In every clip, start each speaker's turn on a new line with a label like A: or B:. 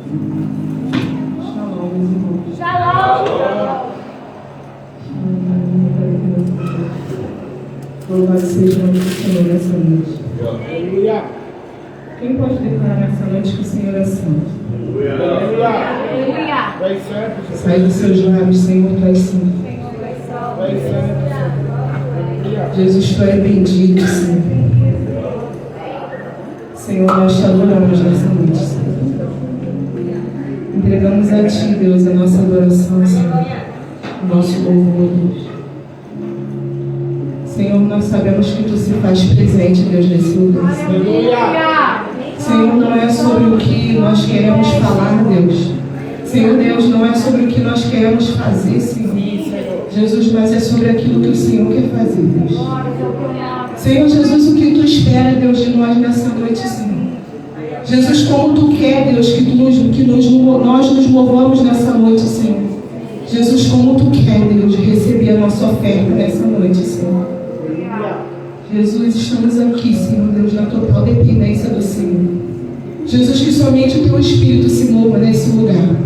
A: Shalom, meus irmãos.
B: Shalom.
A: Louvado seja o nome do Senhor nessa noite.
C: Aleluia.
A: Quem pode declarar nessa noite que o Senhor é santo?
C: Aleluia. Vai santo.
A: Sai dos seus lábios, Senhor, tu és santo.
C: Vai santo. Aleluia.
A: Jesus, tu és bendito, Senhor. Senhor, nós te adoramos nessa noite, Senhor. Entregamos a Ti, Deus, a nossa adoração, Senhor. O nosso louvor, Deus. Senhor, nós sabemos que Tu se faz presente, Deus, nesse lugar, Senhor.
C: Aleluia.
A: Senhor, não é sobre o que nós queremos falar, Deus. Senhor, Deus, não é sobre o que nós queremos fazer, Senhor. Jesus, mas é sobre aquilo que o Senhor quer fazer, Deus. Senhor Jesus, o que Tu espera, Deus, de nós nessa noite, Senhor. Jesus, como Tu quer, Deus, nós nos movamos nessa noite, Senhor. Jesus, como Tu quer, Deus, receber a nossa oferta nessa noite, Senhor. Jesus, estamos aqui, Senhor Deus, na total dependência do Senhor. Jesus, que somente o Teu Espírito se mova nesse lugar.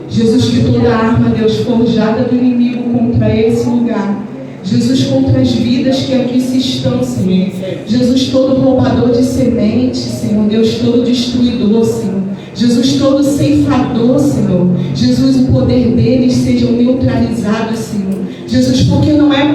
A: Jesus, que toda arma, Deus, forjada do inimigo contra esse lugar. Jesus, contra as vidas que aqui se estão, Senhor. Jesus, todo roubador de semente, Senhor Deus, todo destruidor, Senhor. Jesus, todo ceifador, Senhor. Jesus, o poder deles sejam neutralizados, Senhor. Jesus, porque não há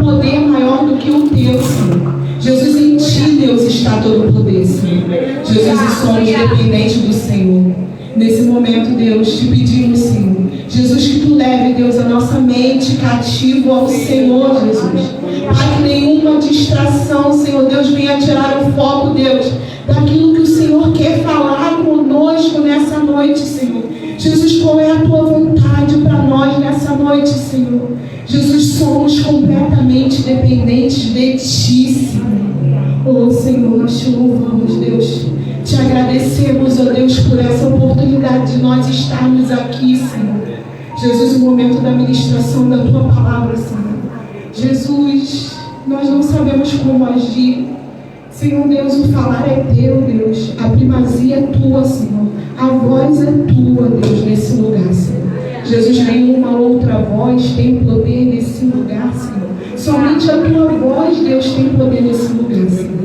A: poder maior do que o Teu, Senhor. Jesus, em Ti, Deus, está todo o poder, Senhor. Jesus, e somos dependentes do Senhor. Nesse momento, Deus, te pedimos, Senhor. Jesus, que Tu leve, Deus, a nossa mente cativo ao Senhor, Jesus. Para que nenhuma distração, Senhor Deus, venha tirar o foco, Deus, daquilo que o Senhor quer falar conosco nessa noite, Senhor. Jesus, qual é a Tua vontade para nós nessa noite, Senhor? Jesus, somos completamente dependentes de Ti, Senhor. Oh, Senhor, nós Te louvamos, Deus. Te agradecemos, ó Deus, por essa oportunidade de nós estarmos aqui, Senhor. Jesus, no momento da ministração da Tua palavra, Senhor. Jesus, nós não sabemos como agir. Senhor Deus, o falar é Teu, Deus. A primazia é Tua, Senhor. A voz é Tua, Deus, nesse lugar, Senhor. Jesus, nenhuma outra voz tem poder nesse lugar, Senhor. Somente a Tua voz, Deus, tem poder nesse lugar, Senhor.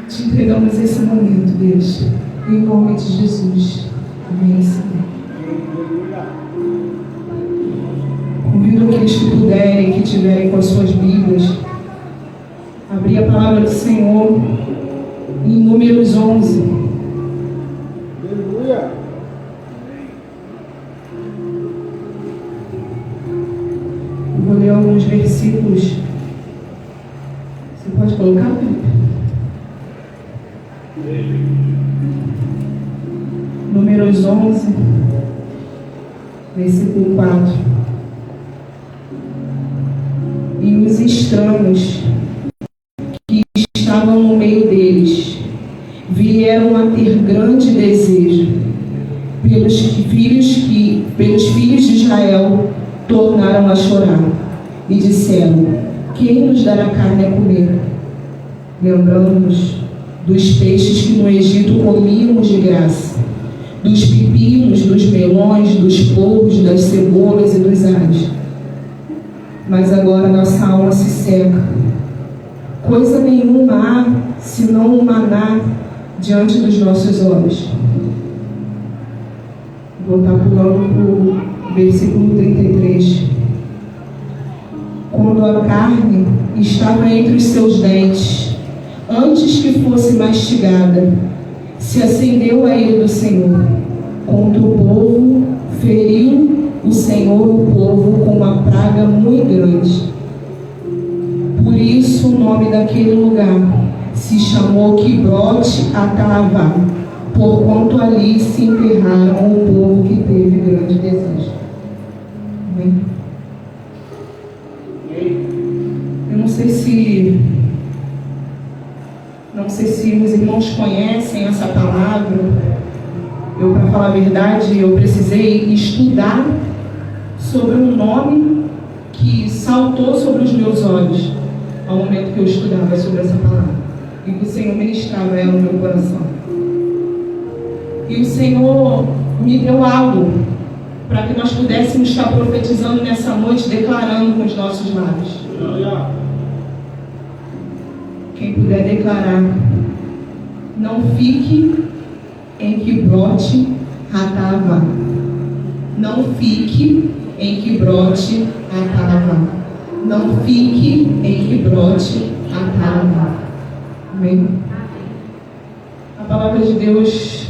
A: Te entregamos esse momento, Deus. Em nome de Jesus. Amém, Senhor. Convido aqueles que puderem, que tiverem com as suas Bíblias, abrir a palavra do Senhor em Números 11.
C: Aleluia.
A: Eu vou ler alguns versículos. Você pode colocar, Felipe? Números 11, versículo 4. E os estranhos que estavam no meio deles vieram a ter grande desejo pelos filhos de Israel, tornaram a chorar e disseram: quem nos dará carne a comer? Lembramos dos peixes que no Egito comíamos de graça, dos pepinos, dos melões, dos polvos, das cebolas e dos alhos. Mas agora nossa alma se seca. Coisa nenhuma há, senão um maná diante dos nossos olhos. Vou estar pulando para o versículo 33. Quando a carne estava entre os seus dentes, antes que fosse mastigada, se acendeu a ira do Senhor contra o povo, feriu o Senhor o povo com uma praga muito grande. Por isso o nome daquele lugar se chamou Quibrote Ataavá, porquanto ali se enterraram o povo que teve grande desejo. Amém? Eu não sei se os irmãos conhecem essa palavra. Eu, para falar a verdade, eu precisei estudar sobre um nome que saltou sobre os meus olhos ao momento que eu estudava sobre essa palavra e que o Senhor ministrava ela no meu coração. E o Senhor me deu algo para que nós pudéssemos estar profetizando nessa noite, declarando com os nossos lábios. Quem puder declarar: não fique em Quibrote Hatava. Não fique em Quibrote Hatava. Não fique em Quibrote Hatava. Amém? A palavra de Deus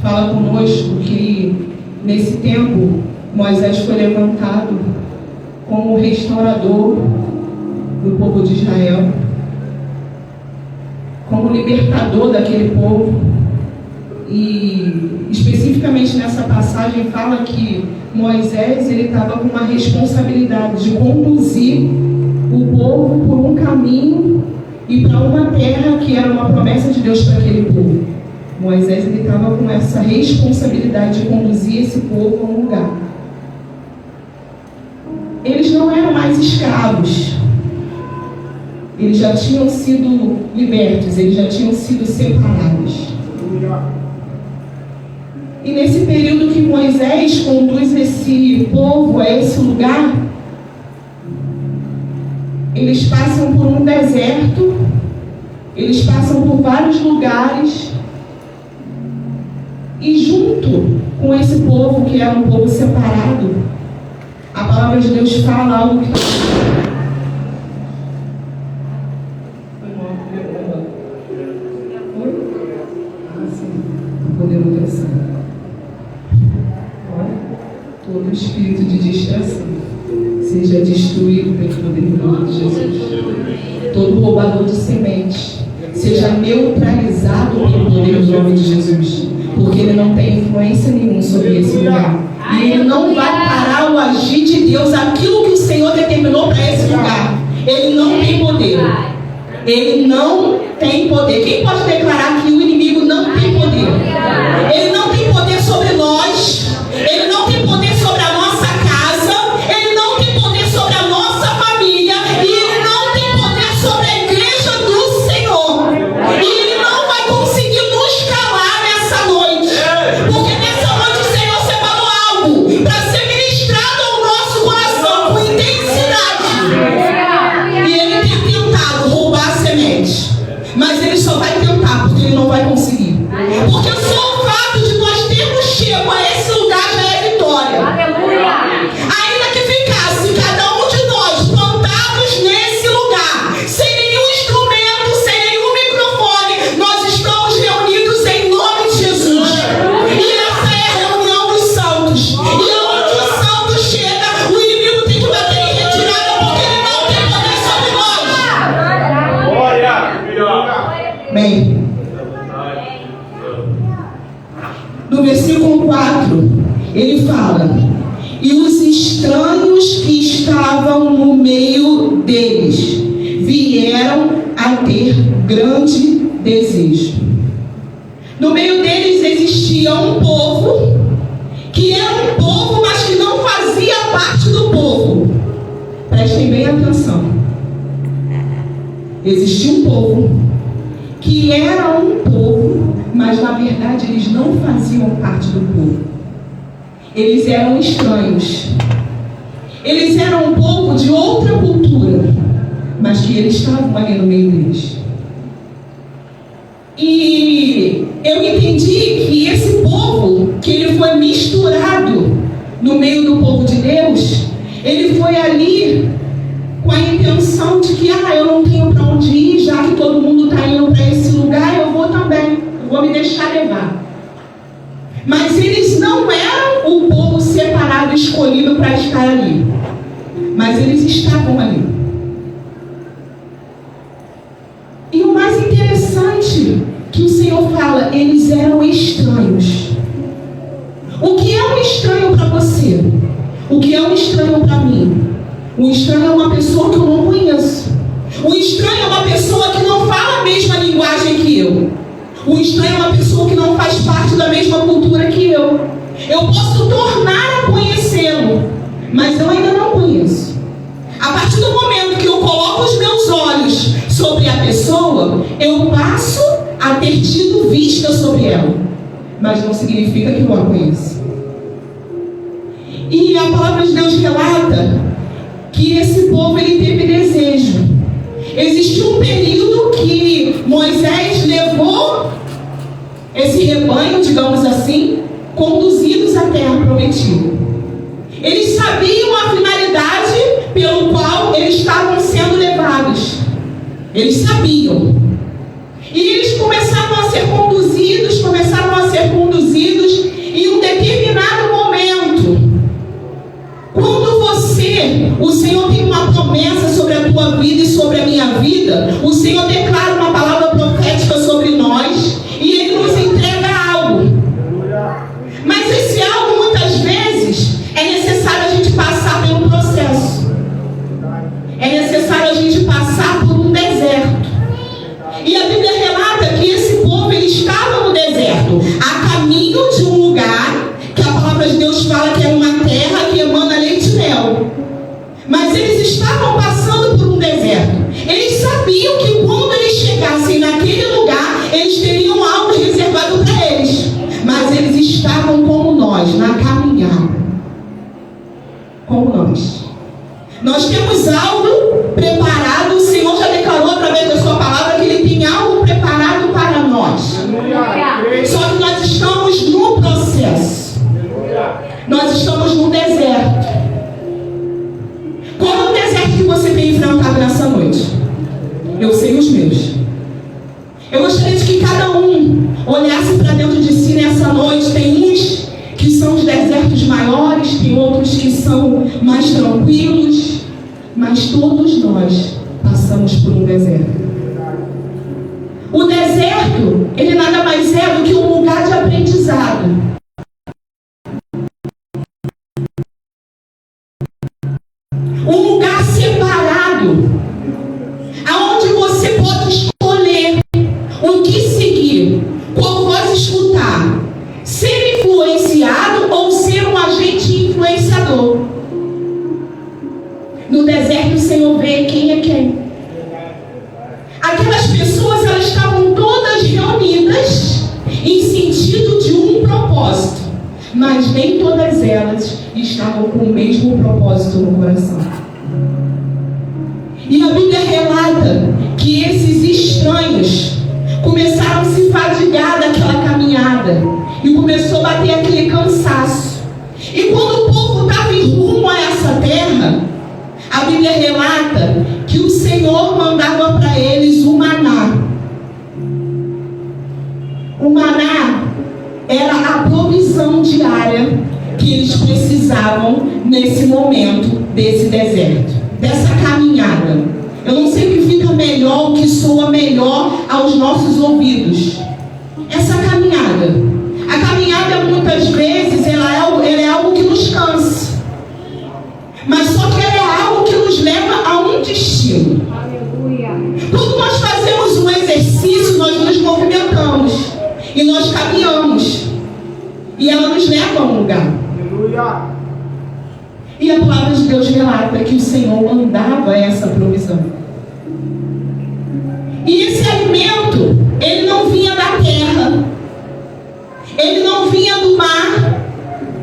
A: fala conosco que nesse tempo Moisés foi levantado como restaurador do povo de Israel, como libertador daquele povo. E especificamente nessa passagem fala que Moisés ele estava com uma responsabilidade de conduzir o povo por um caminho e para uma terra que era uma promessa de Deus para aquele povo. Moisés ele estava com essa responsabilidade de conduzir esse povo a um lugar. Eles não eram mais escravos. Eles já tinham sido libertos, eles já tinham sido separados. E nesse período que Moisés conduz esse povo a esse lugar, eles passam por um deserto, eles passam por vários lugares, e junto com esse povo, que era um povo separado, a palavra de Deus fala algo que todo espírito de distração seja destruído pelo poder do nome de Jesus. Todo roubador de sementes seja neutralizado pelo poder do nome de Jesus, porque ele não tem influência nenhuma sobre esse lugar. E ele não vai parar o agir de Deus, aquilo que o Senhor determinou para esse lugar. Ele não tem poder. Ele não tem poder. Quem pode declarar que o inimigo não tem poder? Ele não tem poder sobre nós. Ele não tem poder sobre a nossa casa. Ele não tem poder sobre a nossa família. E ele não tem poder sobre a igreja do Senhor. E ele não vai conseguir nos calar nessa noite. Porque nessa noite o Senhor separou algo para ser ministrado ao nosso coração com intensidade. E ele tem tentado roubar a semente. Mas ele só vai tentar, porque ele não vai conseguir. Porque só o fato de nós termos chego a esse lugar já é vitória. Aleluia. Ainda que ficasse cada um de nós plantados nesse lugar, sem nenhum instrumento, sem nenhum microfone, nós estamos reunidos em nome de Jesus. E essa é a reunião dos santos. E onde o santo chega, o inimigo tem que bater em retirada, porque ele não tem poder sobre nós. Glória. Bem, no versículo 4, ele fala: e os estranhos que estavam no meio deles vieram a ter grande desejo. No meio deles existia um povo, que era um povo, mas que não fazia parte do povo. Prestem bem atenção. Existia um povo, que era um povo, mas na verdade eles não faziam parte do povo. Eles eram estranhos. Eles eram um povo de outra cultura, mas que eles estavam ali no meio deles. E eu entendi que esse povo, que ele foi misturado no meio do povo de Deus, ele foi ali com a intenção de que eu não tenho para onde ir, já que todo mundo está indo para esse lugar, eu vou também, eu vou me deixar levar. Mas eles não eram o povo separado, escolhido para estar ali, mas eles estavam ali. E o mais interessante que o Senhor fala, eles eram estranhos. O que é um estranho para você? O que é um estranho para mim? O estranho é uma pessoa que eu não conheço. O estranho é uma pessoa que não fala a mesma linguagem que eu. O estranho é uma pessoa que não faz parte da mesma cultura que eu. Eu posso tornar a conhecê-lo, mas eu ainda não conheço. A partir do momento que eu coloco os meus olhos sobre a pessoa, eu passo a ter tido vista sobre ela. mas não significa que eu a conheço. E a palavra de Deus relata que esse povo ele teve desejo. Existiu um período que Moisés levou esse rebanho, digamos assim, conduzidos à terra prometida. Eles sabiam a finalidade pelo qual eles estavam sendo levados. Eles sabiam. E eles começaram a ser conduzidos, e em um determinado momento, quando o Senhor tem uma promessa sobre a tua vida e sobre a minha vida, o Senhor declara uma palavra profética sobre nós, e Ele nos entrega algo. Mas esse algo, muitas vezes, é necessário a gente passar pelo processo. É necessário a gente passar por um deserto. E a Bíblia relata que esse povo ele estava no deserto, a caminho de um lugar que a palavra de Deus fala que é uma terra que emana leite e mel. Mas eles estavam passando por um deserto. Eles sabiam que quando eles chegassem naquele lugar, eles teriam algo reservado para eles. Mas eles estavam como nós, na caminhada. Como nós. Nós temos algo preparado. O Senhor já declarou através da sua palavra que Ele tem algo preparado para nós. Só que nós estamos no processo. Nós estamos no deserto. Qual é o deserto que você tem enfrentado nessa noite? Eu sei os meus. Eu gostaria de que cada um olhasse para dentro de si nessa noite. Tem uns que são os desertos maiores, tem outros que são mais tranquilos, mas todos nós passamos por um deserto. O deserto, ele nada mais é do que um lugar de aprendizado. Um lugar separado, aonde você pode escolher o que seguir, qual voz escutar, ser influenciado ou ser um agente influenciador. No deserto o Senhor vê quem é quem. Aquelas pessoas, elas estavam todas reunidas em sentido de um propósito, mas nem todas elas estavam com o mesmo propósito no coração. E a Bíblia relata que esses estranhos começaram a se fadigar daquela caminhada e começou a bater aquele cansaço. E quando o povo estava em rumo a essa terra, a Bíblia relata que o Senhor mandava para eles o maná. O maná era a provisão diária que eles precisavam nesse momento desse deserto, dessa caminhada. Eu não sei o que fica melhor, o que soa melhor aos nossos ouvidos. Essa caminhada. A caminhada muitas vezes ela é algo que nos cansa. Mas só que ela é algo que nos leva a um destino. Aleluia. Quando nós fazemos um exercício, nós nos movimentamos. E nós caminhamos. E ela nos leva a um lugar. Aleluia. E a palavra de Deus relata que o Senhor mandava essa provisão. E esse alimento, ele não vinha da terra. Ele não vinha do mar.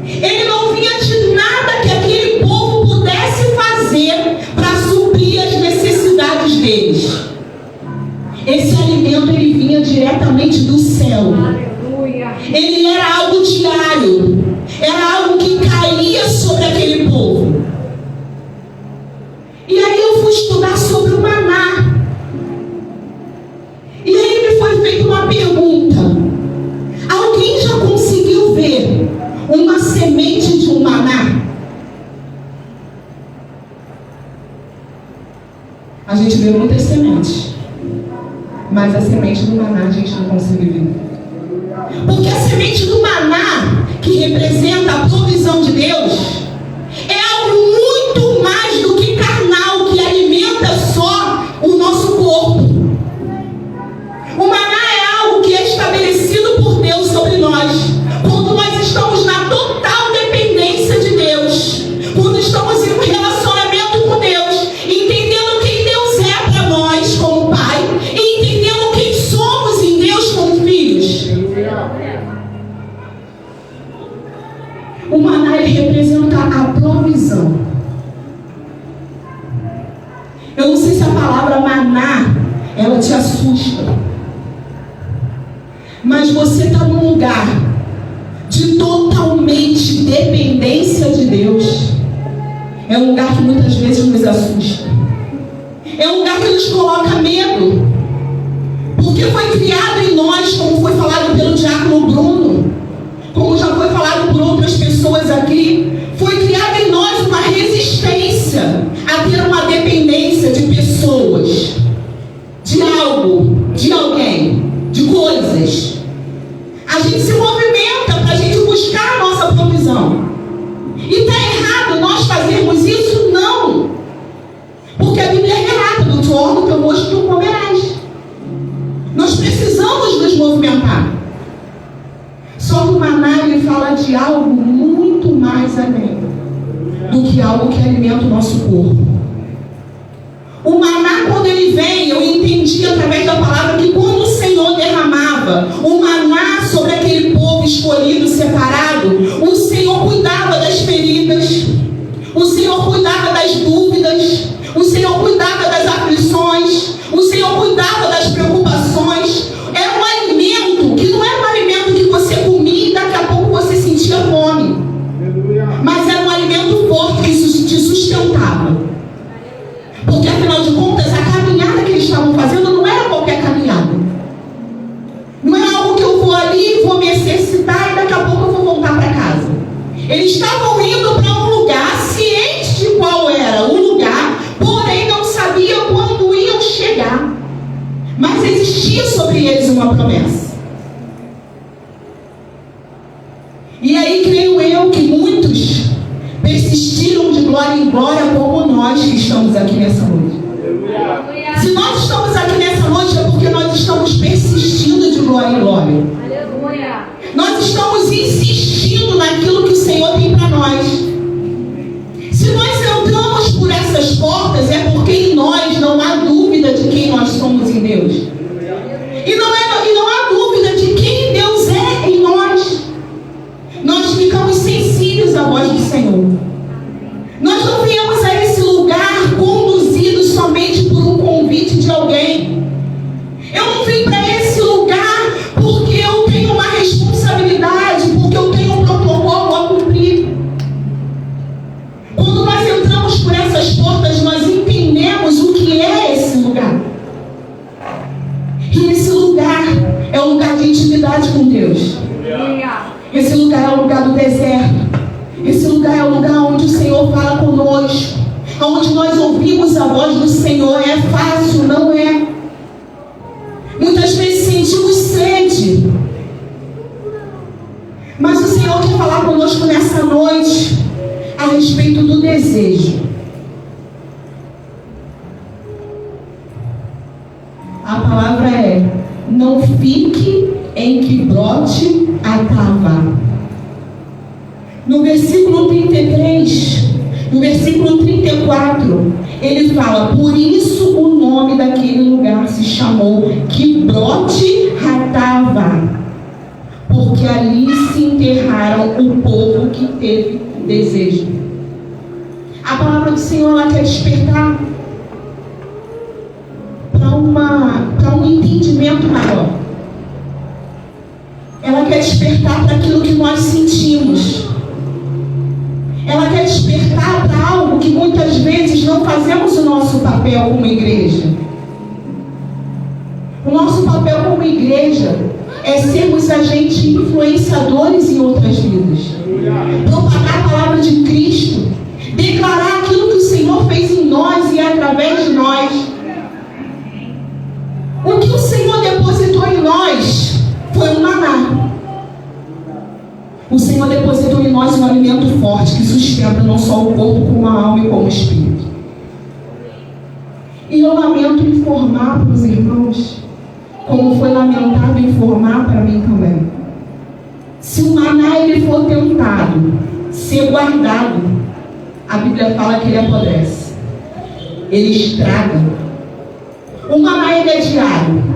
A: Ele não vinha de nada que aquele povo pudesse fazer para suprir as necessidades deles. Esse alimento, ele vinha diretamente do céu. Aleluia. Ele era algo diário. Era algo que caía sobre aquele povo. E aí eu fui estudar sobre o maná. E aí me foi feita uma pergunta. Alguém já conseguiu ver uma semente de um maná? A gente vê muitas sementes, mas a semente do maná a gente não consegue ver. Porque a semente do maná, que representa a provisão de Deus, é algo muito mais do que carnal, que alimenta só o nosso corpo. O maná é algo que é estabelecido por Deus sobre nós, quando nós estamos na total dependência de Deus, quando estamos em um relacionamento com Deus, entendendo quem Deus é para nós como Pai, e entendendo quem somos em Deus como filhos. a provisão. Eu não sei se a palavra maná, ela te assusta. Mas você está num lugar de totalmente dependência de Deus. É um lugar que muitas vezes nos assusta. É um lugar que nos coloca medo. Porque foi criado em nós, como foi falado pelo diácono Bruno, como já foi falado por outras pessoas aqui, foi criado em nós uma resistência a ter uma dependência de pessoas, de algo, de alguém, de coisas. A gente se movimenta para a gente buscar a nossa provisão. E está errado nós fazermos isso? Não. Porque a Bíblia relata: do suor do teu rosto tu comerás. Nós precisamos nos movimentar. Só que o maná, ele fala de algo muito mais além do que algo que alimenta o nosso corpo. O maná, quando ele vem, eu entendi através da palavra que quando o Senhor derramava o maná sobre aquele povo escolhido, separado, o Senhor cuidava das feridas, o Senhor cuidava das dúvidas, o Senhor cuidava das aflições, o Senhor cuidava das preocupações. Era um alimento que não era um alimento que você comia e daqui a pouco você sentia fome. Mas era um alimento forte que te sustentava. Porque afinal de contas, a caminhada que eles estavam fazendo não era qualquer caminhada. Não era algo que eu vou ali, vou me exercitar e daqui a pouco eu vou voltar para casa. Eles estavam indo para um lugar, cientes de qual era o lugar, porém não sabiam quando iam chegar. Mas existia sobre eles uma promessa. E aí creio eu que muitos persistiram de glória em glória, como nós que estamos aqui nessa noite. Se nós estamos aqui nessa noite é porque nós estamos persistindo de glória em glória. Nós estamos insistindo naquilo que o Senhor tem para nós. Se nós entramos por essas portas é porque em nós não há dúvida de quem nós somos em Deus. E não há dúvida de quem Deus é em nós. Nós ficamos sensíveis à voz do Senhor. Nós não viemos a esse lugar conduzidos somente por um convite de alguém. Eu não vim para esse lugar porque eu tenho uma responsabilidade, porque eu tenho um protocolo a cumprir. Quando nós entramos por essas portas, nós entendemos o que é esse lugar. E esse lugar é um lugar de intimidade com Deus. Esse lugar é o lugar do deserto. Esse lugar é o lugar onde o Senhor fala conosco, onde nós ouvimos a voz do Senhor. É fácil? Não é. Muitas vezes sentimos sede, mas o Senhor quer falar conosco nessa noite a respeito do desejo. A palavra é: não fique em que brote a tava. No versículo 33, no versículo 34, ele fala: por isso o nome daquele lugar se chamou Kibrote Hatava, porque ali se enterraram o povo que teve desejo. A palavra do Senhor, ela quer despertar para um entendimento maior. Ela quer despertar para aquilo que nós sentimos. Ela quer despertar para algo que muitas vezes não fazemos o nosso papel como igreja. O nosso papel como igreja é sermos agentes influenciadores em outras vidas. Propagar a palavra de Cristo. Declarar aquilo que o Senhor fez em nós e através de nós. O que o Senhor depositou em nós foi um maná. O Senhor depositou em nós um alimento forte que sustenta não só o corpo, como a alma e como o espírito. E eu lamento informar para os irmãos, como foi lamentado informar para mim também. Se o maná ele for tentado, ser guardado, a Bíblia fala que ele apodrece. Ele estraga. O maná ele é diário.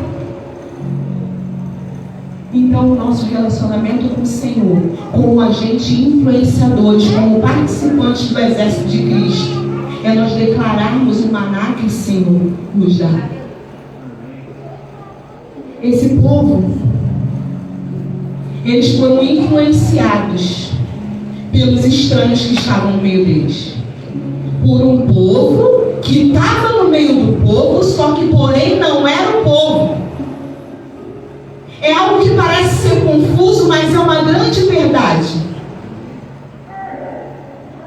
A: Então então o nosso relacionamento com o Senhor, como agentes influenciadores, como participantes do exército de Cristo, é nós declararmos o maná que o Senhor nos dá. Esse povo, eles foram influenciados pelos estranhos que estavam no meio deles. Por um povo que estava no meio do povo, só que porém não era o povo. É algo que parece ser confuso, mas é uma grande verdade.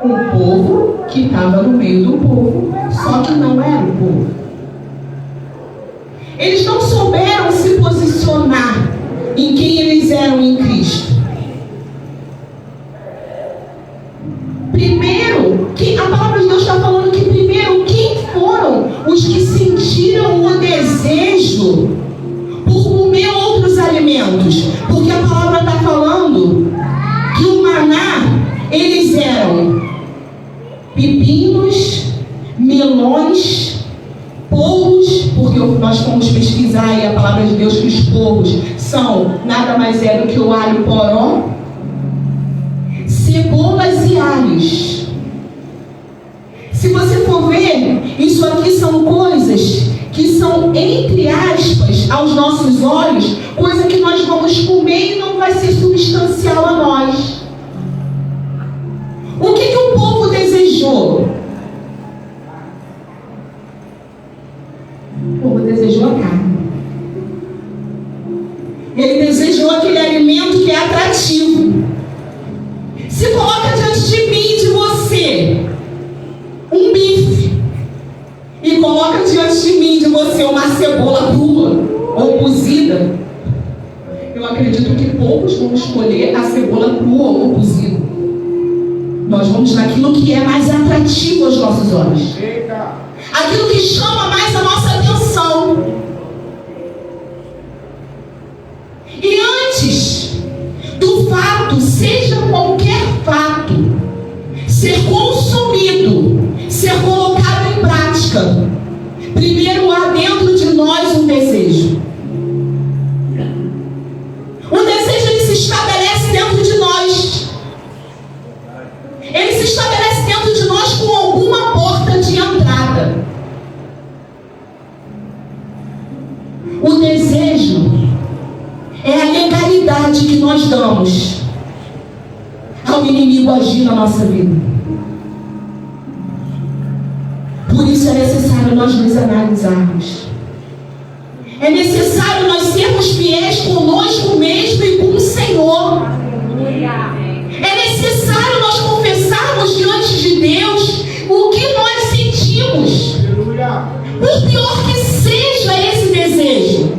A: Um povo que estava no meio do povo, só que não era o povo. Eles não souberam se posicionar em quem eles eram em Cristo. Primeiro, a palavra de Deus está falando que primeiro, quem foram os que sentiram o desejo por comer outros alimentos? Porque a palavra está falando que o maná, eles eram pepinos, melões, polvos, porque nós fomos pesquisar e a palavra de Deus que os polvos são nada mais é do que o alho poró, cebolas e alhos. Se você for ver, isso aqui são coisas que são, entre aspas, aos nossos olhos, coisa que nós vamos comer e não vai ser substancial a nós. O que o povo desejou? O povo desejou a carne. Ele desejou aquele alimento que é atrativo. Se coloca diante de mim e de você um bife, e coloca diante de mim e de você uma cebola crua ou cozida, eu acredito que poucos vão escolher a cebola crua ou cozida. Nós vamos naquilo que é mais atrativo aos nossos olhos, aquilo que chama mais a nossa atenção. E antes do fato, seja qualquer fato, ser consumido, ser colocado em prática, primeiro há dentro de nós um desejo. O desejo, ele se estabelece dentro de nós. Ele se estabelece dentro de nós com alguma porta de entrada. O desejo é a legalidade que nós damos ao inimigo agir na nossa vida. Por isso é necessário nós nos analisarmos. É necessário nós sermos fiéis conosco mesmo e com o Senhor. É necessário nós confessarmos diante de Deus o que nós sentimos. Por pior que seja esse desejo,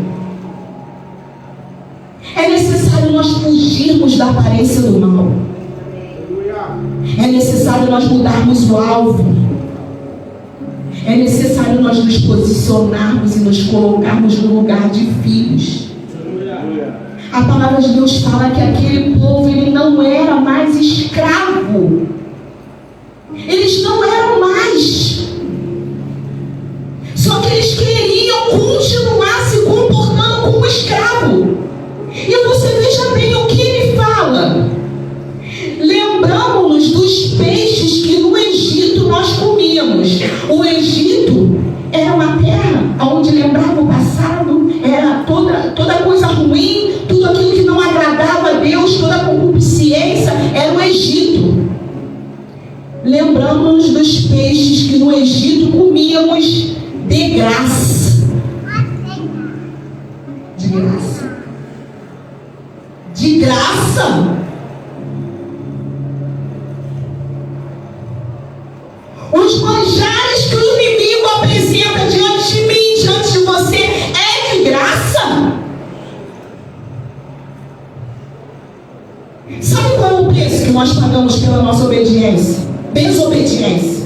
A: é necessário nós fugirmos da aparência do mal. É necessário nós mudarmos o alvo. É necessário nós nos posicionarmos e nos colocarmos no lugar de filhos. A palavra de Deus fala que aquele povo, ele não era mais escravo. Eles não eram mais. Só que eles queriam continuar se comportando como escravo. E você veja bem o que ele fala. Lembramos-nos dos peixes que no Egito nós comíamos. O Egito era uma terra onde lembrava o passado, era toda coisa ruim, tudo aquilo que não agradava a Deus, toda a concupiscência, era o Egito. Lembramos-nos dos peixes que no Egito comíamos de graça. De graça. De graça. Os manjares que o inimigo apresenta diante de mim, diante de você, é de graça. Sabe qual é o preço que nós pagamos pela nossa obediência? Desobediência.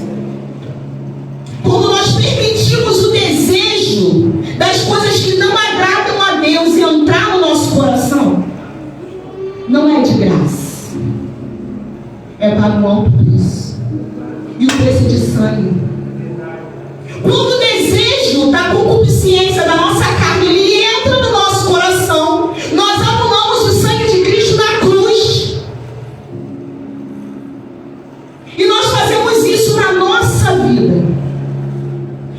A: Quando nós permitimos o desejo das coisas que não agradam a Deus entrar no nosso coração, não é de graça. É pago um alto preço. E o preço de sangue. Quando o desejo da concupiscência da nossa carne, ele entra no nosso coração, nós anulamos o vida.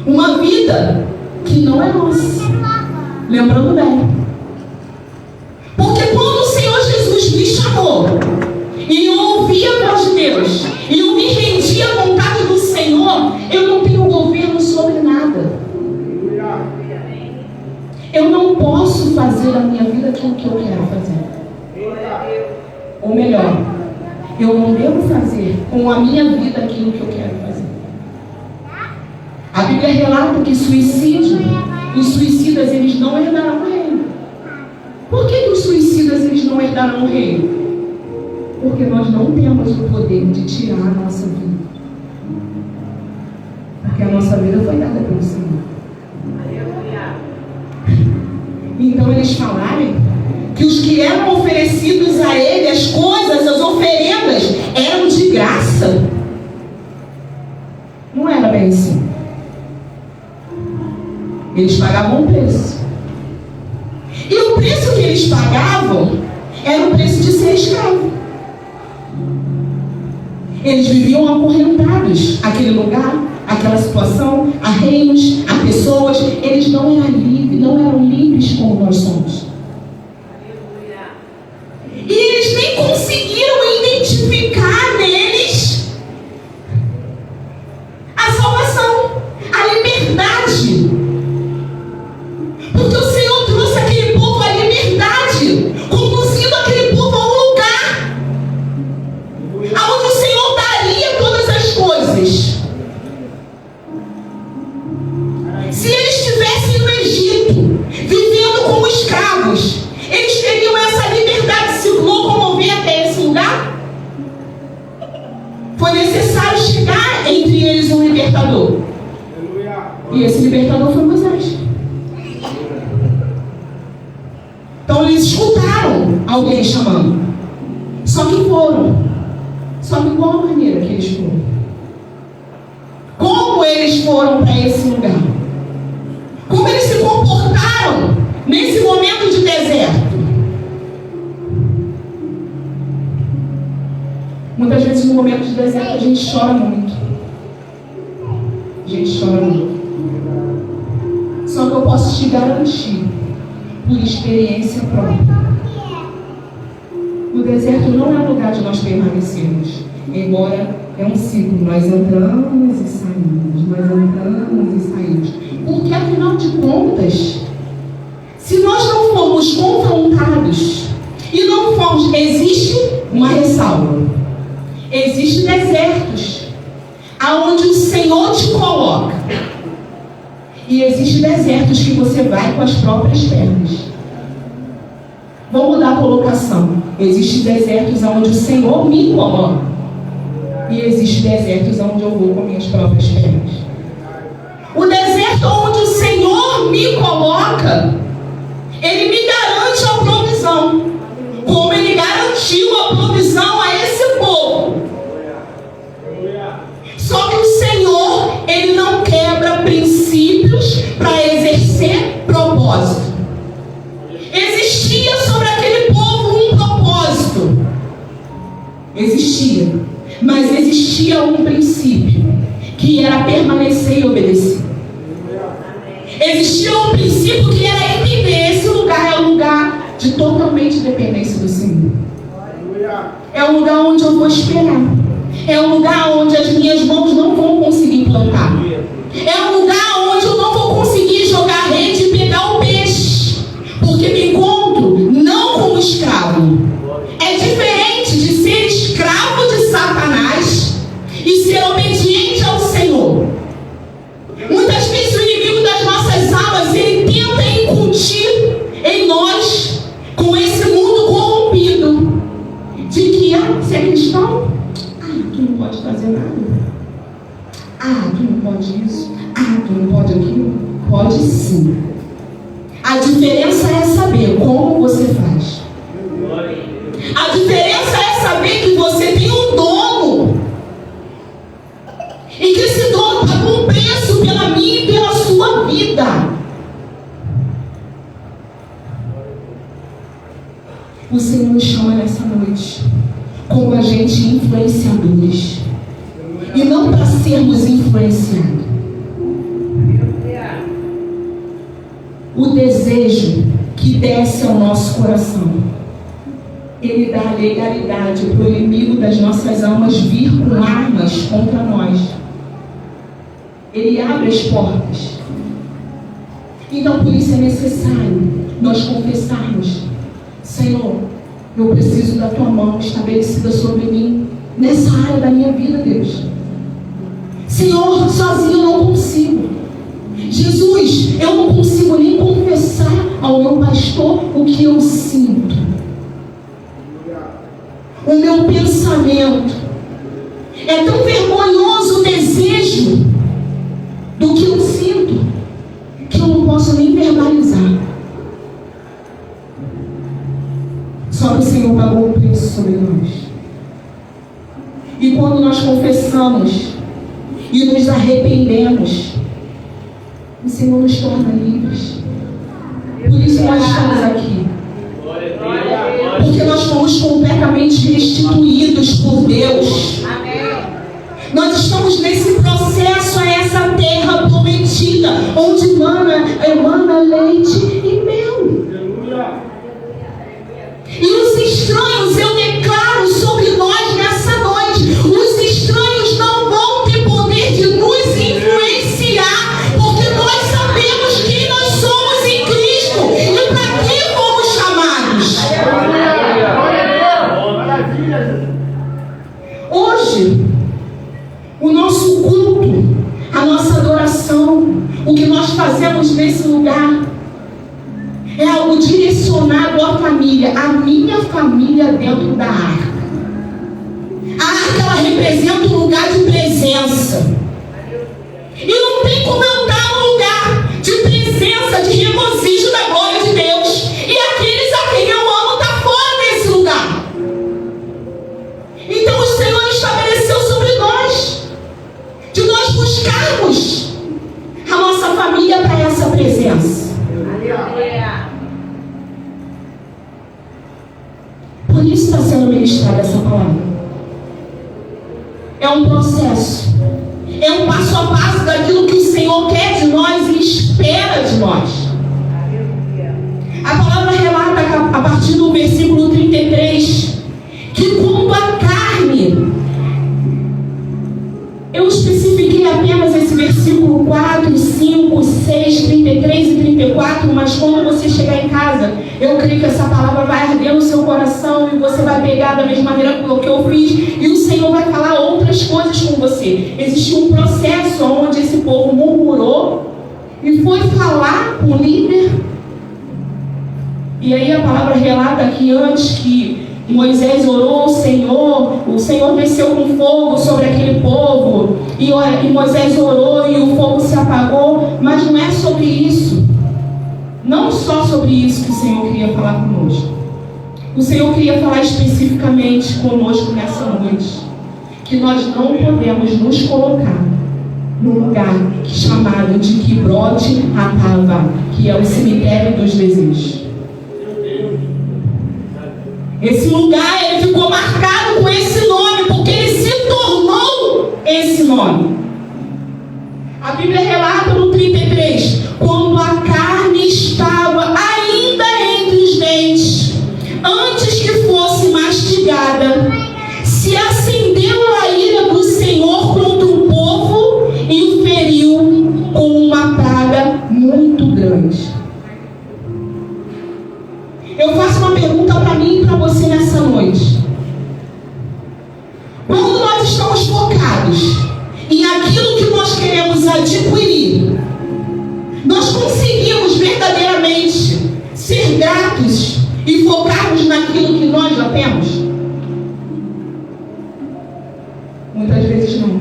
A: Uma vida que não é nossa. Lembrando bem. Porque quando o Senhor Jesus me chamou, e eu ouvi a voz de Deus, e eu me rendi à vontade do Senhor, eu não tenho governo sobre nada. Eu não posso fazer a minha vida aquilo que eu quero fazer. Ou melhor, eu não devo fazer com a minha vida aquilo que eu quero fazer. A Bíblia relata que os suicidas, eles não herdarão o reino. Por que os suicidas, eles não herdarão o reino? Porque nós não temos o poder de tirar a nossa vida. Porque a nossa vida foi dada pelo Senhor. Então eles falaram que os que eram oferecidos a Ele, as coisas, as oferendas, eram de graça. Não era bem assim. Eles pagavam um preço. E o preço que eles pagavam era o preço de ser escravo. Eles viviam acorrentados àquele lugar, àquela situação, a reinos, a pessoas. Eles não eram livres como nós somos. E eles nem conseguiram identificar neles a salvação, a liberdade. Porque o Senhor trouxe aquele povo à liberdade, conduzindo aquele povo a um lugar onde o Senhor daria todas as coisas. Se eles estivessem no Egito, vivendo como escravos, eles teriam essa liberdade de se locomover até esse lugar? Foi necessário chegar entre eles um libertador. E esse libertador foi Moisés. Então eles escutaram alguém chamando. Só que foram. Só que qual a maneira que eles foram? Como eles foram para esse lugar? Como eles se comportaram nesse momento de deserto? Muitas vezes no momento de deserto a gente chora muito. A gente chora muito. Só que eu posso te garantir, por experiência própria, o deserto não é lugar de nós permanecermos. Embora é um ciclo, nós entramos e saímos, nós entramos e saímos. Porque afinal de contas, se nós não formos confrontados e não formos, existe uma ressalva. Existem desertos aonde o Senhor te coloca. E existem desertos que você vai com as próprias pernas. Vou mudar a colocação. Existem desertos aonde o Senhor me coloca. E existem desertos aonde eu vou com minhas próprias pernas. O deserto onde o Senhor me coloca, Ele me garante a provisão. Como Ele garantiu a provisão a esse povo. Só que o Senhor, Ele não quebra princípios para exercer propósito. Existia sobre aquele povo um propósito. Existia. Mas existia um princípio, que era permanecer e obedecer. Existia um princípio que era entender: esse lugar é um lugar de totalmente dependência do Senhor. É um lugar onde eu vou esperar. É um lugar onde as minhas mãos não vão conseguir plantar. É um lugar onde eu não vou conseguir jogar a rede e pegar o peixe. Porque me encontro não como escravo. É diferente de ser escravo de Satanás e ser obediente ao Senhor. Muitas vezes o inimigo das nossas almas, ele tenta incutir em nós, com esse mundo corrompido, de que, você é cristão? Tu não pode fazer nada. Tu não pode isso. Tu não pode aquilo. Pode sim. A diferença é saber como você faz. A diferença é saber que você tem um dono. E que esse dono pagou um preço pela minha e pela sua vida. O Senhor nos chama nessa noite como agentes influenciadores. e não para sermos influenciados. O desejo que desce ao nosso coração, ele dá legalidade para o inimigo das nossas almas vir com armas contra nós. Ele abre as portas. Então por isso é necessário nós confessarmos: Senhor, eu preciso da tua mão estabelecida sobre mim, nessa área da minha vida, Deus. Senhor, sozinho eu não consigo. Jesus, eu não consigo nem confessar ao meu pastor o que eu sinto. O meu pensamento. É tão vergonhoso o desejo do que eu sinto, que eu não posso nem verbalizar. Só que o Senhor pagou o preço sobre nós. E quando nós confessamos e nos arrependemos, o Senhor nos torna livres. Por isso nós estamos aqui. Porque nós fomos completamente restituídos por Deus. Nós estamos nesse processo a essa terra prometida, onde emana leite e mel. E os estranhos, eu declaro sobre nós nessa noite, os estranhos não vão ter poder de nos influenciar, porque nós sabemos quem nós somos em Cristo e para que fomos chamados. Hoje, o nosso culto, a nossa adoração, o que nós fazemos nesse lugar, é algo direcionado à família, a minha família dentro da arca. A arca, ela representa um lugar de presença. E não tem como eu estar num lugar de presença, de regozijo da glória de Deus, e aqueles a quem eu amo estão fora desse lugar. Então o Senhor estabeleceu sobre nós, de nós buscarmos a nossa família para essa presença. Por isso está sendo ministrada essa palavra. É um processo. É um passo a passo daquilo que o Senhor quer de nós e espera de nós. A palavra relata a partir do versículo 33 que quando a carne, eu especifiquei apenas esse versículo 4, 5, 6, 33 e 34, mas quando você chegar em casa, eu creio que essa palavra vai arder no seu coração e você vai pegar da mesma maneira que eu fiz, e o Senhor vai falar outras coisas com você. Existiu um processo onde esse povo murmurou e foi falar com o líder, e aí a palavra relata que antes que Moisés orou ao Senhor, o Senhor desceu com fogo sobre aquele povo, e Moisés orou e o fogo se apagou, mas não é sobre isso. Não só sobre isso que o Senhor queria falar conosco. O Senhor queria falar especificamente conosco nessa noite, que nós não podemos nos colocar num lugar chamado de Kibrot Hatava, que é o cemitério dos desejos. Esse lugar, ele ficou marcado com esse nome, porque ele se tornou esse nome. A Bíblia relata no 33, quando a carne estava ainda entre os dentes, antes que fosse mastigada, se acendeu a ira do Senhor contra o povo e o feriu com uma praga muito grande. Eu faço uma pergunta para mim e para você nessa noite. Quando nós estamos focados em aquilo que nós queremos adquirir, nós conseguimos verdadeiramente ser gratos e focarmos naquilo que nós já temos? Muitas vezes não.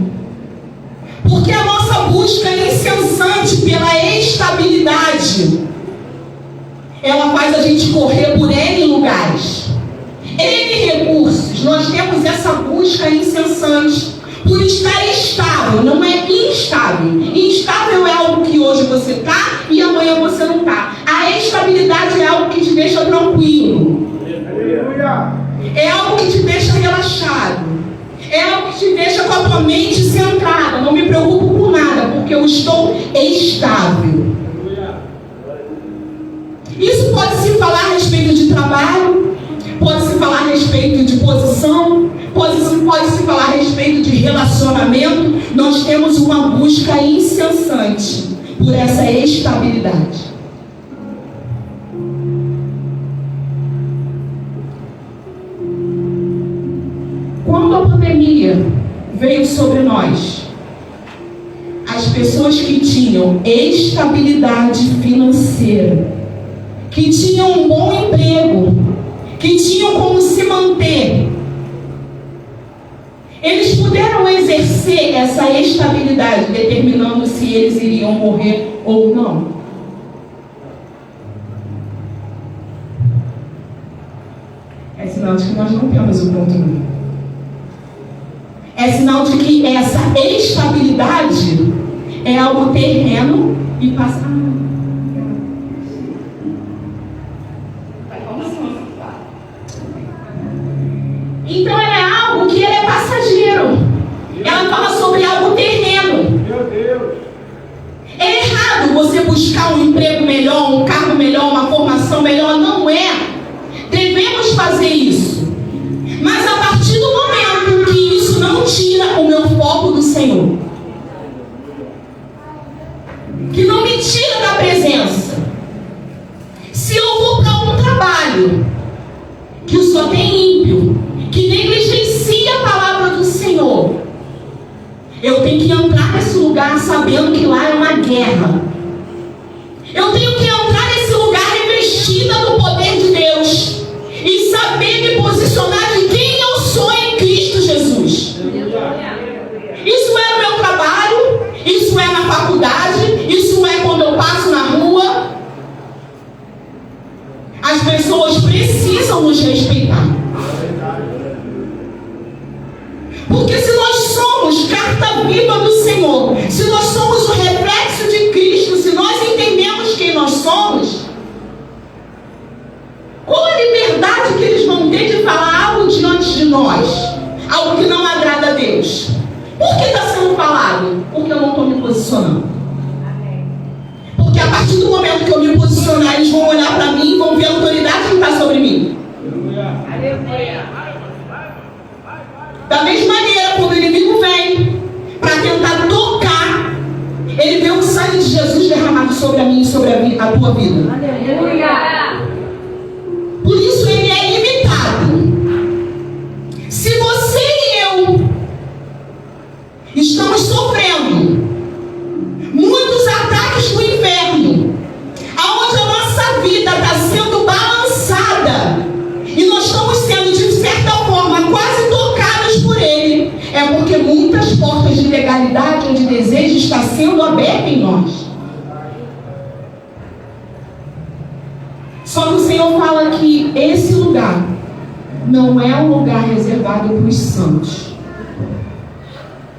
A: Porque a nossa busca incessante pela estabilidade, ela faz a gente correr por N lugares, N recursos. Nós temos essa busca incessante por estar estável, não é instável. Instável é algo que hoje você está e amanhã você não está. A estabilidade é algo que te deixa tranquilo. É algo que te deixa relaxado. É algo que te deixa com a a mente centrada, não me preocupo com nada, porque eu estou estável. Isso pode se falar a respeito de trabalho, pode se falar a respeito de posição, pode se falar a respeito de relacionamento. Nós temos uma busca incessante por essa estabilidade. Quando a pandemia veio sobre nós, as pessoas que tinham estabilidade financeira, que tinham um bom emprego, que tinham como se manter, eles puderam exercer essa estabilidade, determinando se eles iriam morrer ou não. É sinal de que nós não temos o controle. É sinal de que essa estabilidade é algo terreno e passageiro. Então ela é algo que é passageiro. Ela fala sobre algo terreno. É errado você buscar um emprego melhor, um cargo melhor, uma formação melhor. Não é. Devemos fazer isso. Mas a partir do momento que isso não tira o meu foco do Senhor, que não me tira da presença, se eu vou para um trabalho que só tem ímpio, que negligencia a palavra do Senhor, eu tenho que entrar nesse lugar sabendo que lá é uma guerra. Eu tenho que entrar nesse lugar revestida do poder de Deus e saber me posicionar de quem eu sou em Cristo Jesus. Isso é no meu trabalho, isso é na faculdade, isso é quando eu passo na rua. As pessoas precisam nos respeitar. Porque se nós somos carta viva do Senhor, se nós somos o reflexo de Cristo, se nós entendemos quem nós somos, qual a liberdade que eles vão ter de falar algo diante de nós? Algo que não agrada a Deus. Por que está sendo falado? Porque eu não estou me posicionando. Porque a partir do momento que eu me posicionar, eles vão olhar para mim e vão ver a autoridade que está sobre mim. Da mesma maneira, quando o inimigo vem para tentar tocar, ele vê o sangue de Jesus derramado sobre a mim e sobre a tua vida. Por isso ele é limitado. Se você e eu estamos sofrendo muitos ataques do inferno, aonde a nossa vida está sendo balançada e nós estamos sendo de certa forma quase tocados por ele, é porque muitas portas de legalidade ou de desejo estão sendo abertas em nós. Só que o Senhor fala que esse lugar não é um lugar reservado para os santos,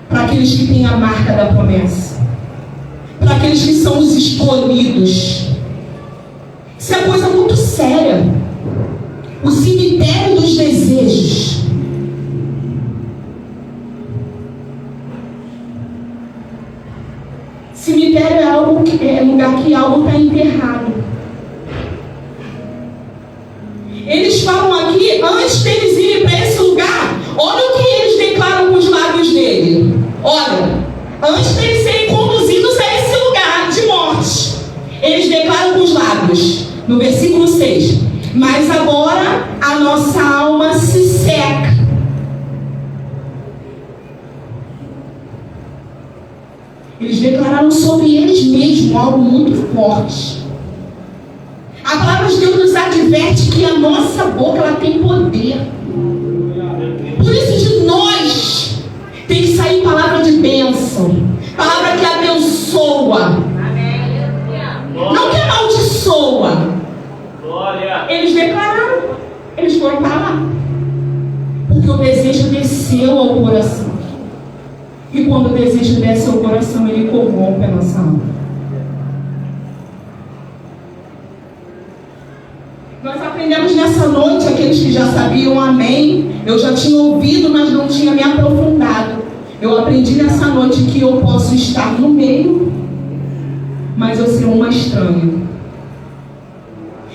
A: para aqueles que têm a marca da promessa, para aqueles que são os escolhidos. Isso é coisa muito séria. O cemitério dos desejos. Cemitério é lugar que algo está enterrado. Eles falam aqui, antes deles irem para esse lugar, olha o que eles declaram com os lábios dele. Olha, antes deles serem conduzidos a esse lugar de morte, eles declaram com os lábios, no versículo 6, mas agora a nossa alma se seca. Eles declararam sobre eles mesmos algo muito forte. A palavra de Deus nos adverte que a nossa boca ela tem poder. Por isso de nós tem que sair palavra de bênção, palavra que abençoa, não que amaldiçoa. Eles declararam, eles foram para lá, porque o desejo desceu ao coração. E quando o desejo desce ao coração, ele corrompe a nossa alma. Nós aprendemos nessa noite, aqueles que já sabiam, amém. Eu já tinha ouvido, mas não tinha me aprofundado. Eu aprendi nessa noite que eu posso estar no meio, mas eu ser uma estranha.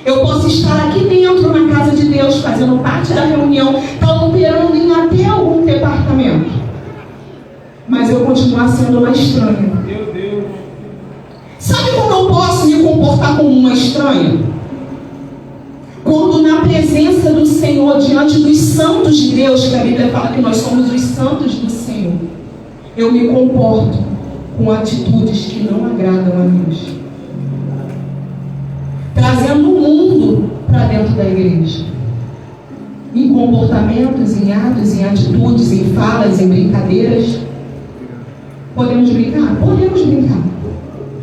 A: Eu posso estar aqui dentro na casa de Deus, fazendo parte da reunião, está operando em até algum departamento, mas eu continuar sendo uma estranha.
C: Meu Deus.
A: Sabe como eu posso me comportar como uma estranha? Quando na presença do Senhor, diante dos santos de Deus, que a Bíblia fala que nós somos os santos do Senhor, eu me comporto com atitudes que não agradam a Deus, trazendo o mundo para dentro da igreja, em comportamentos, em atos, em atitudes, em falas, em brincadeiras. Podemos brincar? Podemos brincar.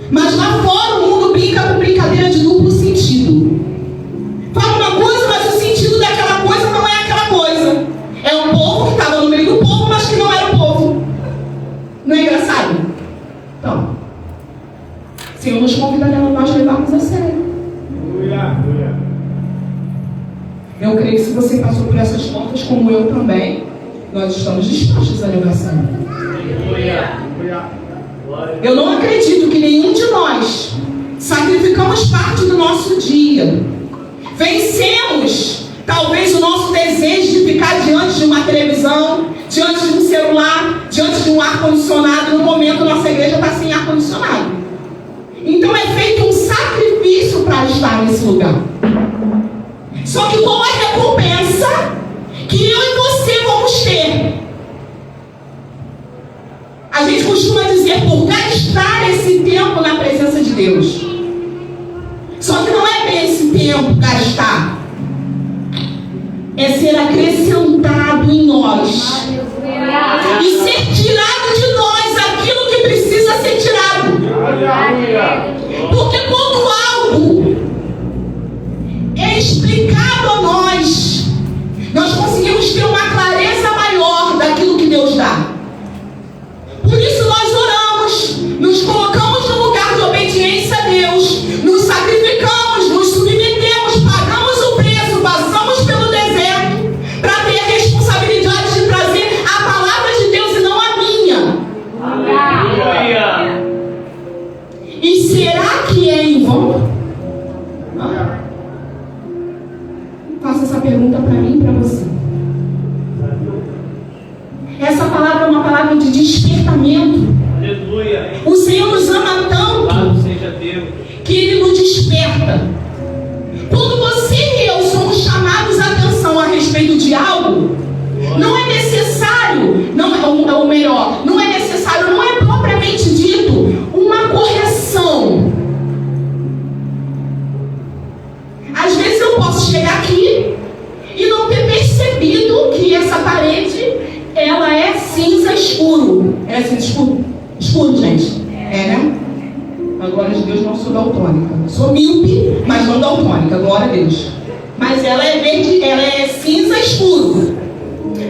A: Mas lá fora o mundo brinca com brincadeira de duplo sentido. Fala uma coisa, mas o sentido daquela coisa não é aquela coisa. É um povo que estava no meio do povo, mas que não era o povo. Não é engraçado? Então, o Senhor nos convida a nós levarmos a sério. Eu creio que se você passou por essas contas, como eu também, nós estamos dispostos a levar a sério. Eu não acredito que nenhum de nós sacrificamos parte do nosso dia, vencemos talvez o nosso desejo de ficar diante de uma televisão, diante de um celular, diante de um ar-condicionado. No momento nossa igreja está sem ar-condicionado, então é feito um sacrifício para estar nesse lugar. Só que qual é a recompensa que eu e você vamos ter? A gente costuma dizer por gastar esse tempo na presença de Deus. Só que não é bem esse tempo gastar, é ser acrescentado em nós e ser tirado de nós aquilo que precisa ser tirado. Porque quando algo é explicado a nós, nós conseguimos ter uma clareza maior daquilo que Deus dá. Por isso nós oramos, nos colocamos no lugar de obediência a Deus, nos sacrificamos, nos submetemos, pagamos o preço, passamos pelo deserto para ter a responsabilidade de trazer a palavra de Deus e não a minha.
B: Aleluia.
A: E será que é em vão? Faça essa pergunta para mim e para você. Essa palavra é uma palavra de despertamento.
B: Aleluia.
A: O Senhor nos ama tanto
B: Louvado seja Deus.
A: que Ele nos desperta. Quando você e eu somos chamados a atenção a respeito de algo, não é necessário, ou melhor, não é necessário, não é propriamente dito uma correção. Às vezes eu posso chegar aqui e não ter percebido que essa parede, ela é cinza escuro. É cinza escuro? Escuro, gente. É, né? Glória a Deus, não sou daltônica. Sou míope, mas não daltônica. Glória a Deus. Mas ela é verde, ela é cinza escuro.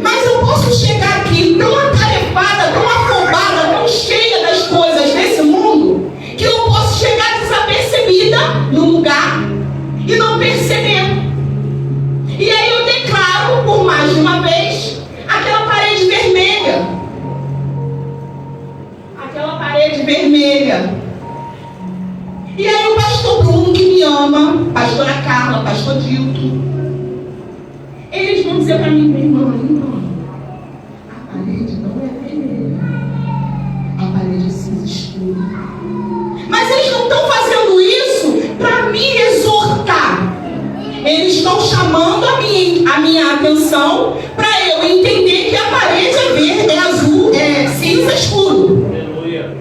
A: Mas eu posso chegar aqui tão atarefada, tão afobada, tão cheia das coisas desse mundo, que eu posso chegar desapercebida num lugar e não perceber. E aí eu declaro, por mais de uma vez, aquela parede vermelha. Aquela parede vermelha. E aí o pastor Bruno, que me ama, pastora Carla, pastor Dilton, eles vão dizer para mim, minha irmã, a parede não é vermelha, a parede é cinza escura. Mas eles não estão fazendo isso para me exortar. Eles estão chamando a minha atenção para eu entender que a parede é verde, é azul, é cinza escuro.
B: Aleluia.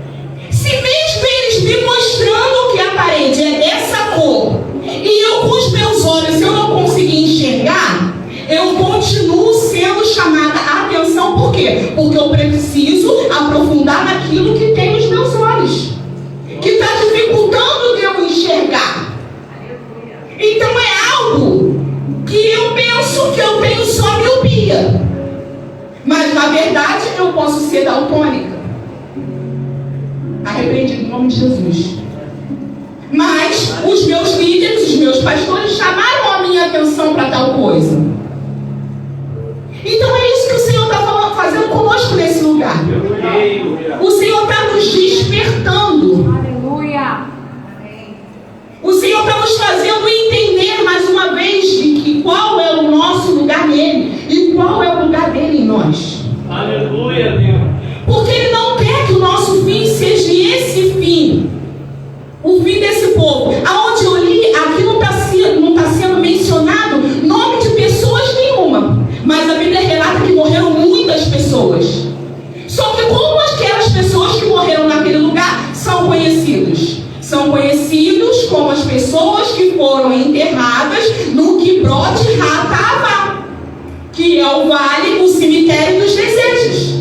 A: Se mesmo eles me mostrando que a parede é dessa cor, e eu com os meus olhos eu não conseguir enxergar, eu continuo sendo chamada a atenção. Por quê? Porque eu preciso aprofundar naquilo que tem nos meus olhos, que está dificultando de eu enxergar. Então é algo que eu penso que eu tenho só miopia, mas na verdade eu posso ser daltônica. Arrependido em nome de Jesus. Mas os meus líderes, os meus pastores chamaram a minha atenção para tal coisa. Então é isso que o Senhor está fazendo conosco nesse lugar.
B: Aleluia, Deus.
A: Porque Ele não quer que o nosso fim seja esse fim. O fim desse povo. Aonde eu li, aqui não está sendo mencionado nome de pessoas nenhuma. Mas a Bíblia relata que morreram muitas pessoas. Só que como aquelas pessoas que morreram naquele lugar são conhecidos? São conhecidos como as pessoas que foram enterradas no Kibroth Hattaavah, que é o vale, o cemitério dos desejos.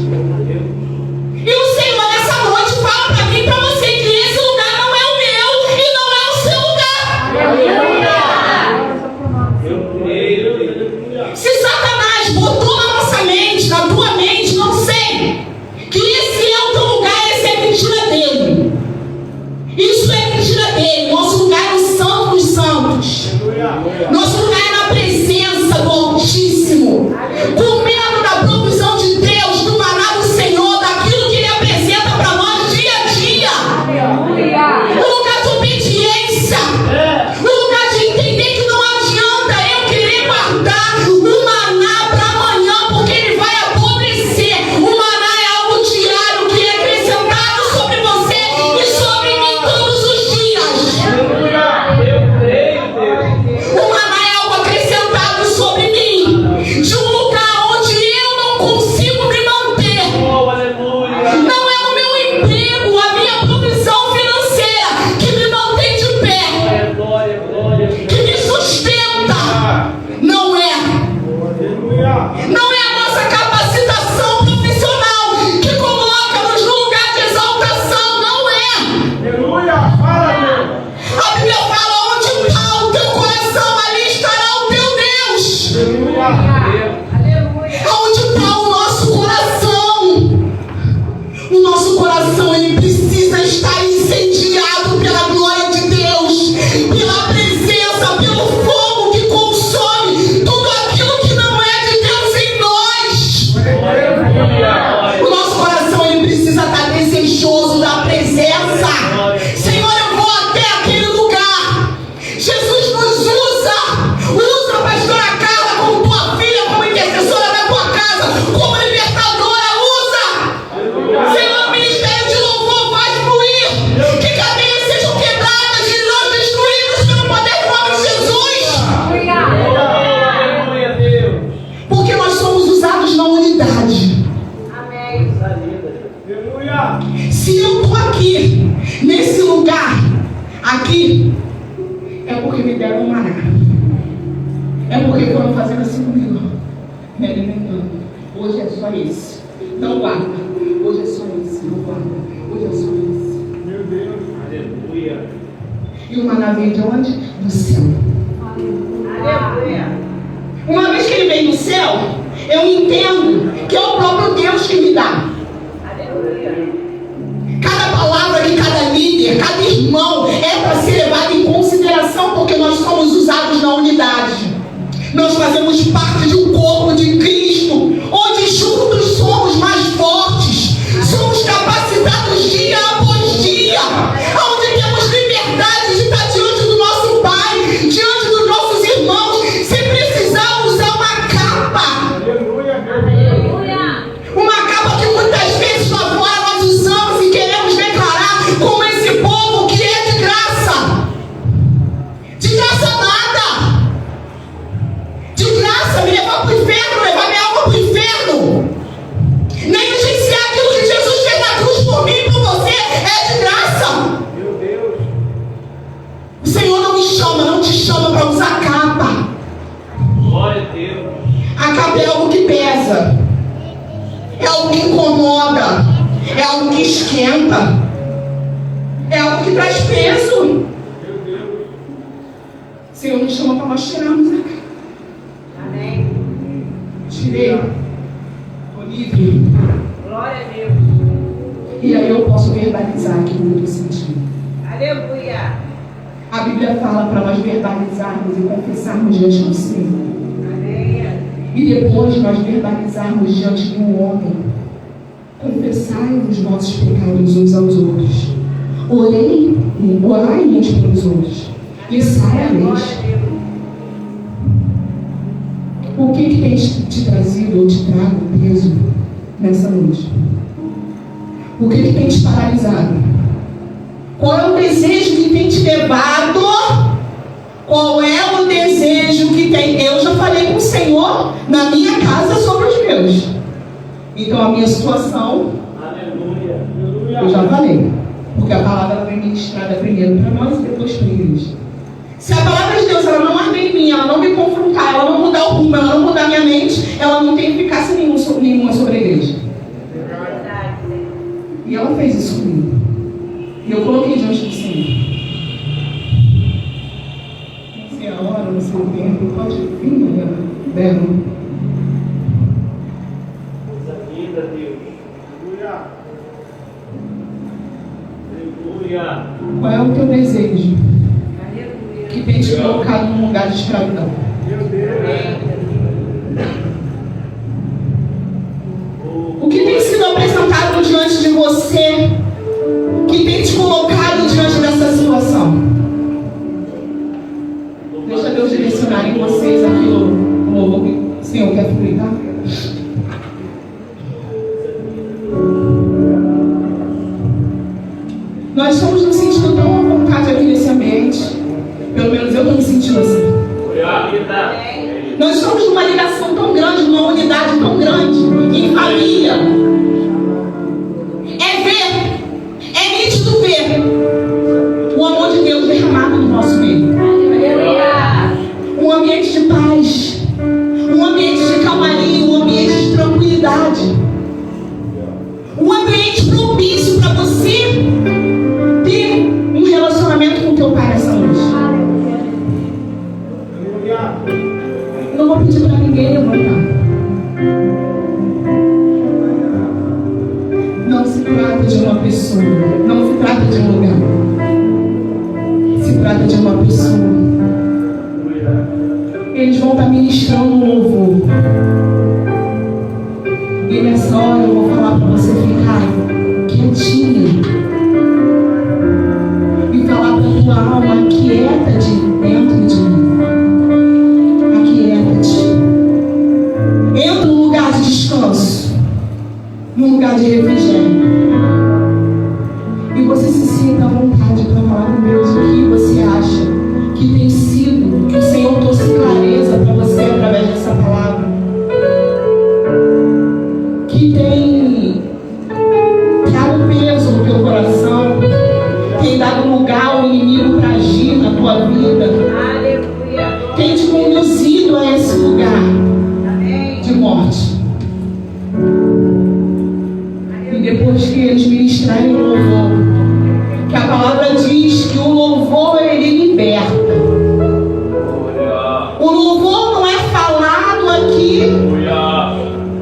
A: E o Senhor nessa noite fala para mim e para você que esse lugar não é o meu e não é o seu lugar.
B: Eu creio.
A: Se Satanás botou na nossa mente, na tua mente, não sei, que esse é o teu lugar, esse é mentira dele. Isso é mentira dele. Nosso lugar é o Santo dos Santos. Nosso lugar é na presença do Altíssimo, comendo da provisão de Deus, do maná do Senhor, daquilo que Ele apresenta para nós dia a dia. Um lugar de obediência, um lugar de entender que não adianta eu querer guardar o maná para amanhã, porque ele vai apodrecer. O maná é algo diário que é acrescentado sobre você e sobre mim todos os dias.
B: Eu creio, Deus.
A: O maná é algo acrescentado sobre mim, de um lugar onde eu não consigo me manter.
B: Oh, aleluia.
A: Não é o meu emprego, a minha provisão financeira que me mantém de pé,
B: Glória, glória, glória.
A: que me sustenta. Não é. Não é a nossa capacitação profissional que coloca-nos no lugar de exaltação. Não é. A Bíblia fala: onde está o teu coração, ali estará o teu Deus. Onde está o nosso coração? O nosso coração, ele precisa estar incendiado pela glória de Deus, pela presença, pelo fogo que consome tudo aquilo que não é de Deus em nós. O nosso coração, ele precisa estar desejoso da presença. Senhor, eu vou até aquele lugar. Jesus nos usa. Usa a pastora Carla como tua filha, como intercessora da tua casa, como libertadora. Usa. Senhor, ministério de louvor, faz fluir. Que cadeias sejam quebradas e nós destruídos pelo poder do nome de Jesus.
B: Aleluia, Deus.
A: Porque nós somos usados na unidade. Se eu estou aqui, nesse lugar, aqui, é porque me deram um maná. É porque foram fazendo assim comigo, me alimentando. Hoje é só esse. Não guarda. Hoje é só esse. Não guarda. Hoje é só esse.
B: Aleluia.
A: E o maná veio de onde? Do céu. Uma vez que ele veio do céu, eu entendo que é o próprio Deus que me dá. Cada palavra de cada líder, cada irmão é para ser levado em consideração, porque nós somos usados na unidade. Nós fazemos parte de um corpo de Cristo, onde juntos somos mais fortes, somos capacitados dia após dia, onde temos liberdade de estar diante do nosso Pai, diante dos nossos irmãos, sem precisar usar uma capa. Uma capa que muitas vezes lá fora nós usamos e queremos declarar como esse povo que é de graça. De graça nada. De graça me levar para o inferno, levar minha alma para o inferno. Negligenciar aquilo que Jesus fez na cruz por mim e por você é de graça. O Senhor não me chama, não te chama para usar capa.
B: Glória a Deus.
A: A capa é algo que pesa. É algo que incomoda, é algo que esquenta, é algo que traz peso. O Senhor nos chama para nós tirarmos a capa.
D: Amém.
A: Tirei, estou livre.
D: Glória a Deus.
A: E aí eu posso verbalizar aquilo que eu senti.
D: Aleluia.
A: A Bíblia fala para nós verbalizarmos e confessarmos diante do Senhor.
D: Amém.
A: E depois nós verbalizarmos diante de um homem, confessai os nossos pecados uns aos outros. Orai uns pelos outros. E sai a
D: Glória
A: vez.
D: a Deus.
A: O que tem te trazido ou te trago peso? nessa noite? O que tem te paralisado? Qual é o desejo que tem te levado? Qual é o desejo que tem? Eu já falei com o Senhor na minha casa sobre os meus. Então a minha situação,
B: Aleluia.
A: eu já falei. Porque a palavra vem ministrada primeiro para nós e depois para a igreja. Se a palavra de Deus ela não arder em mim, ela não me confrontar, ela não mudar o rumo, ela não mudar a minha mente, ela não tem eficácia nenhuma sobre a igreja.
D: Verdade, Senhor.
A: E ela fez isso comigo. E eu coloquei diante do Senhor. Não sei a hora, não sei o tempo, pode vir, né? Belo.
B: Coisa linda, Deus. Aleluia.
A: Qual é o teu desejo
D: Aleluia.
A: que tem te colocado num lugar de escravidão? O que tem sido apresentado diante de você que tem te colocado diante dessa situação? Deixa Deus direcionar em vocês aquilo o louvor que o Senhor quer fluir, tá? Nós estamos nos sentindo tão à vontade aqui nesse ambiente. Pelo menos eu estou me sentindo assim. Nós estamos numa ligação tão grande, numa unidade tão grande, em família. É nítido ver o amor de Deus derramado no nosso meio.
D: Aleluia.
A: Um ambiente de paz, um ambiente de calmaria, um ambiente de tranquilidade. Um ambiente propício para você ter um relacionamento com teu pai nessa noite. Eu não vou pedir para ninguém levantar. Não se trata de uma pessoa, não se trata de um lugar. Se trata de uma pessoa. Eles vão estar ministrando um louvor. E nessa hora eu vou falar para você ficar quietinho. E falar para tua alma, aquieta-te dentro de mim. Aquieta-te. Entra num lugar de descanso. Num lugar de refrigério. E você se sinta à vontade para falar com Deus o que você acha que tem sido, que o Senhor trouxe clareza para você através dessa palavra. Que tem dado peso no teu coração, tem dado lugar ao inimigo para agir na tua vida,
D: Aleluia.
A: tem te conduzido a esse lugar
D: Amém.
A: de morte. E depois que eles ministrarem o louvor, que a palavra diz que o louvor ele liberta. O louvor não é falado aqui.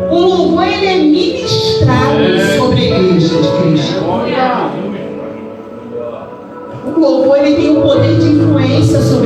A: O louvor ele é ministrado sobre a igreja de Cristo. O louvor ele tem o poder de influência sobre